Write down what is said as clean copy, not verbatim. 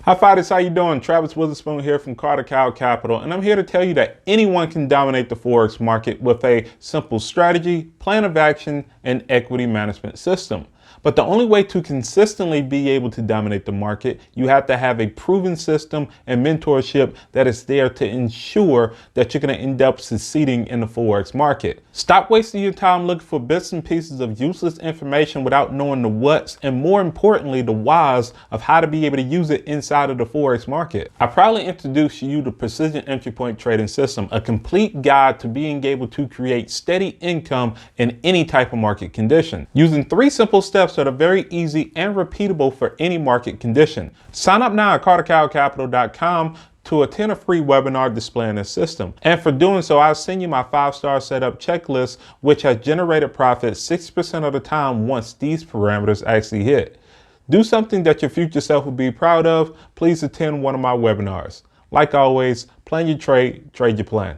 Hi fighters, how you doing? Travis Witherspoon here from Carter Cow Capital, and I'm here to tell you that anyone can dominate the Forex market with a simple strategy, plan of action, and equity management system. But the only way to consistently be able to dominate the market, you have to have a proven system and mentorship that is there to ensure that you're going to end up succeeding in the Forex market. Stop wasting your time looking for bits and pieces of useless information without knowing the what's and, more importantly, the whys of how to be able to use it inside of the Forex market. I proudly introduce you the Precision Entry Point Trading System, a complete guide to being able to create steady income in any type of market condition, using 3 simple steps that are very easy and repeatable for any market condition. Sign up now at cartercowcapital.com to attend a free webinar displaying this system. And for doing so, I'll send you my 5-star setup checklist, which has generated profit 60% of the time once these parameters actually hit. Do something that your future self will be proud of. Please attend one of my webinars. Like always, plan your trade, trade your plan.